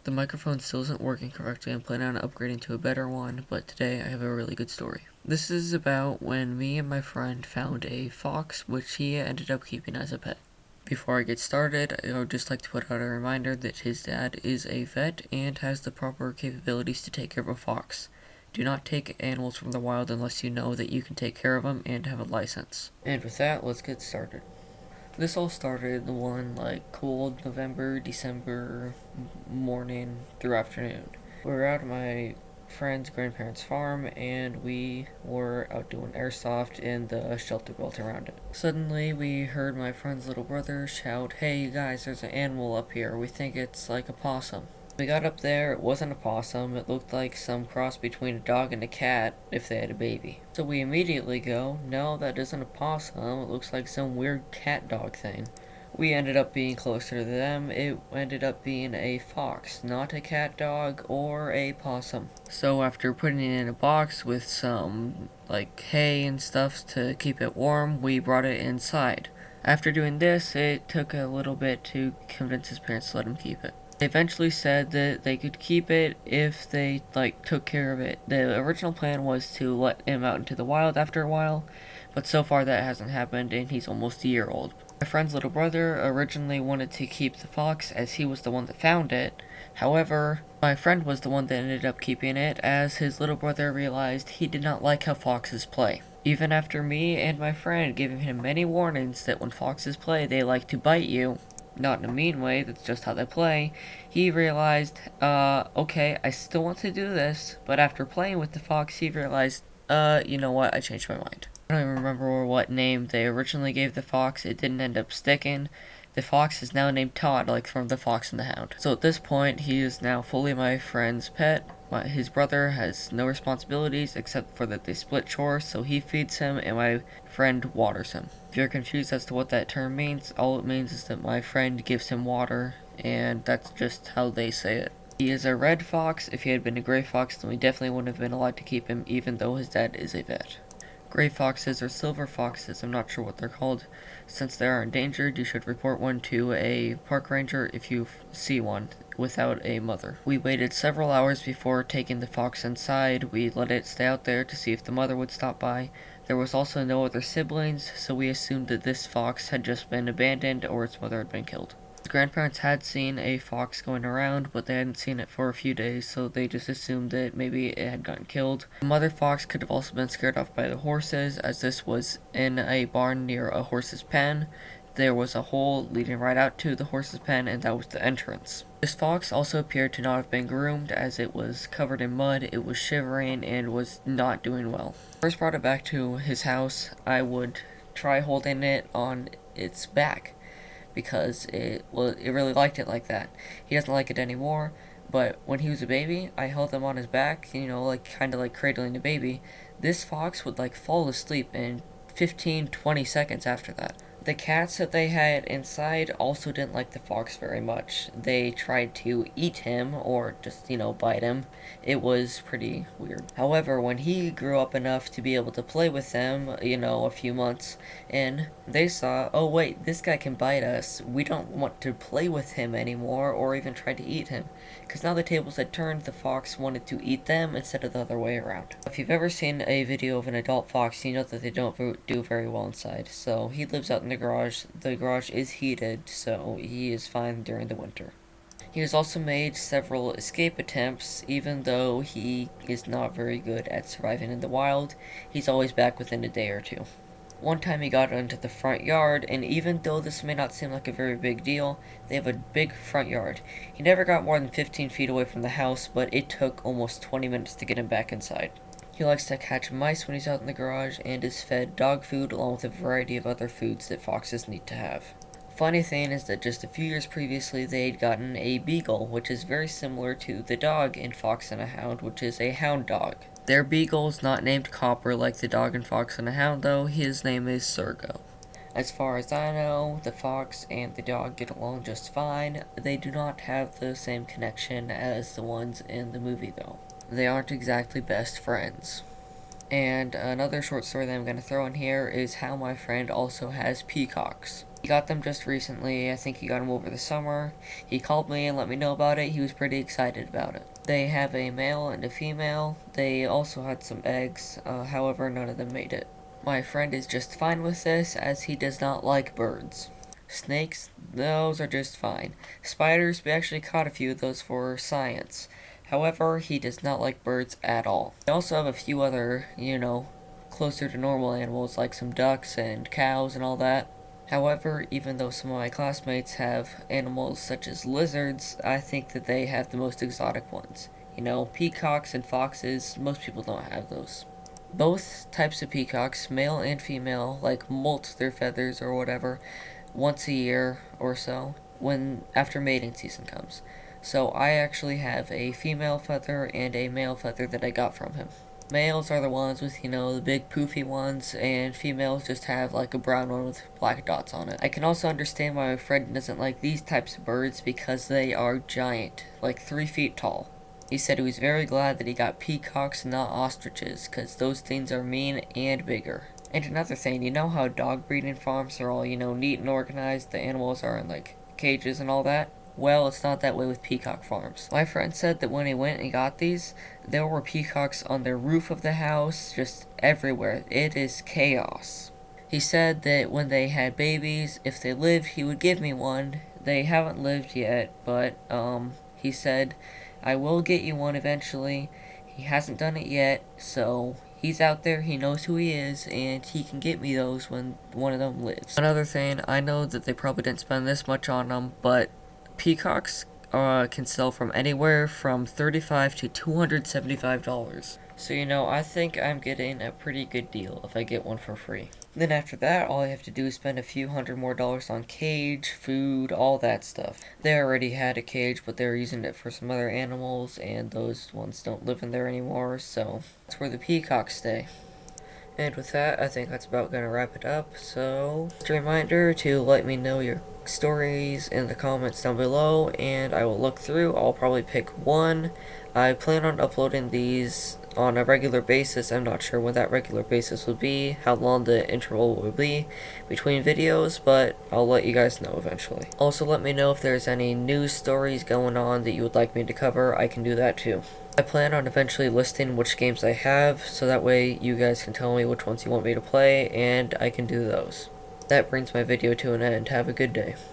The microphone still isn't working correctly. I'm planning on upgrading to a better one, but today I have a really good story. This is about when me and my friend found a fox, which he ended up keeping as a pet. Before I get started, I would just like to put out a reminder that his dad is a vet and has the proper capabilities to take care of a fox. Do not take animals from the wild unless you know that you can take care of them and have a license. And with that, let's get started. This all started one cold November, December morning through afternoon. We were out at my friend's grandparents' farm and we were out doing airsoft in the shelter built around it. Suddenly we heard my friend's little brother shout, "Hey you guys, there's an animal up here. We think it's like a possum." We got up there, it wasn't a possum, it looked like some cross between a dog and a cat if they had a baby. So we immediately go, "No, that isn't a possum, it looks like some weird cat dog thing." We ended up being closer to them. It ended up being a fox, not a cat dog or a possum. So after putting it in a box with some hay and stuff to keep it warm, we brought it inside. After doing this, it took a little bit to convince his parents to let him keep it. They eventually said that they could keep it if they took care of it. The original plan was to let him out into the wild after a while, but so far that hasn't happened and he's almost a year old. My friend's little brother originally wanted to keep the fox as he was the one that found it. However, my friend was the one that ended up keeping it as his little brother realized he did not like how foxes play. Even after me and my friend giving him many warnings that when foxes play they like to bite you, not in a mean way, that's just how they play, he realized, okay, I still want to do this, but after playing with the fox, he realized, you know what, I changed my mind. I don't even remember what name they originally gave the fox. It didn't end up sticking. The fox is now named Todd, like from The Fox and the Hound. So at this point, he is now fully my friend's pet. His brother has no responsibilities except for that they split chores, so he feeds him and my friend waters him. If you're confused as to what that term means, all it means is that my friend gives him water, and that's just how they say it. He is a red fox. If he had been a gray fox, then we definitely wouldn't have been allowed to keep him, even though his dad is a vet. Gray foxes or silver foxes, I'm not sure what they're called. Since they are endangered, you should report one to a park ranger if you see one without a mother. We waited several hours before taking the fox inside. We let it stay out there to see if the mother would stop by. There was also no other siblings, so we assumed that this fox had just been abandoned or its mother had been killed. His grandparents had seen a fox going around, but they hadn't seen it for a few days, so they just assumed that maybe it had gotten killed. The mother fox could have also been scared off by the horses, as this was in a barn near a horse's pen. There was a hole leading right out to the horse's pen, and that was the entrance. This fox also appeared to not have been groomed, as it was covered in mud, it was shivering, and was not doing well. First brought it back to his house, I would try holding it on its back, because it really liked it like that. He doesn't like it anymore, but when he was a baby, I held him on his back, kind of like cradling a baby. This fox would fall asleep in 15-20 seconds after that. The cats that they had inside also didn't like the fox very much. They tried to eat him or just, bite him. It was pretty weird. However, when he grew up enough to be able to play with them, a few months in, they saw, oh wait, this guy can bite us. We don't want to play with him anymore or even try to eat him. Because now the tables had turned, the fox wanted to eat them instead of the other way around. If you've ever seen a video of an adult fox, you know that they don't do very well inside. So he lives out in the garage. The garage is heated, so he is fine during the winter. He has also made several escape attempts. Even though he is not very good at surviving in the wild, he's always back within a day or two. One time he got into the front yard, and even though this may not seem like a very big deal, they have a big front yard. He never got more than 15 feet away from the house, but it took almost 20 minutes to get him back inside. He likes to catch mice when he's out in the garage, and is fed dog food along with a variety of other foods that foxes need to have. Funny thing is that just a few years previously they'd gotten a beagle, which is very similar to the dog in Fox and a Hound, which is a hound dog. Their beagle is not named Copper like the dog in Fox and a Hound, though. His name is Sergo. As far as I know, the fox and the dog get along just fine. They do not have the same connection as the ones in the movie, though. They aren't exactly best friends. And another short story that I'm going to throw in here is how my friend also has peacocks. He got them just recently. I think he got them over the summer. He called me and let me know about it. He was pretty excited about it. They have a male and a female. They also had some eggs, however, none of them made it. My friend is just fine with this, as he does not like birds. Snakes, those are just fine. Spiders, we actually caught a few of those for science. However, he does not like birds at all. We also have a few other, closer to normal animals, like some ducks and cows and all that. However, even though some of my classmates have animals such as lizards, I think that they have the most exotic ones. Peacocks and foxes, most people don't have those. Both types of peacocks, male and female, molt their feathers or whatever once a year or so, after mating season comes. So I actually have a female feather and a male feather that I got from him. Males are the ones with, the big poofy ones, and females just have a brown one with black dots on it. I can also understand why my friend doesn't like these types of birds because they are giant, 3 feet tall. He said he was very glad that he got peacocks and not ostriches, because those things are mean and bigger. And another thing, you know how dog breeding farms are all, neat and organized, the animals are in, cages and all that? Well, it's not that way with peacock farms. My friend said that when he went and got these, there were peacocks on the roof of the house, just everywhere. It is chaos. He said that when they had babies, if they lived, he would give me one. They haven't lived yet, but, he said, I will get you one eventually. He hasn't done it yet, so he's out there, he knows who he is, and he can get me those when one of them lives. Another thing, I know that they probably didn't spend this much on them, but peacocks can sell from anywhere from $35 to $275. So, I think I'm getting a pretty good deal if I get one for free. Then after that, all I have to do is spend a few $100 more on cage, food, all that stuff. They already had a cage, but they were using it for some other animals, and those ones don't live in there anymore, so that's where the peacocks stay. And with that, I think that's about going to wrap it up. So, just a reminder to let me know your stories in the comments down below, and I will look through. I'll probably pick one. I plan on uploading these on a regular basis. I'm not sure when that regular basis will be, how long the interval will be between videos, but I'll let you guys know eventually. Also, let me know if there's any news stories going on that you would like me to cover. I can do that too. I plan on eventually listing which games I have, so that way you guys can tell me which ones you want me to play, and I can do those. That brings my video to an end. Have a good day.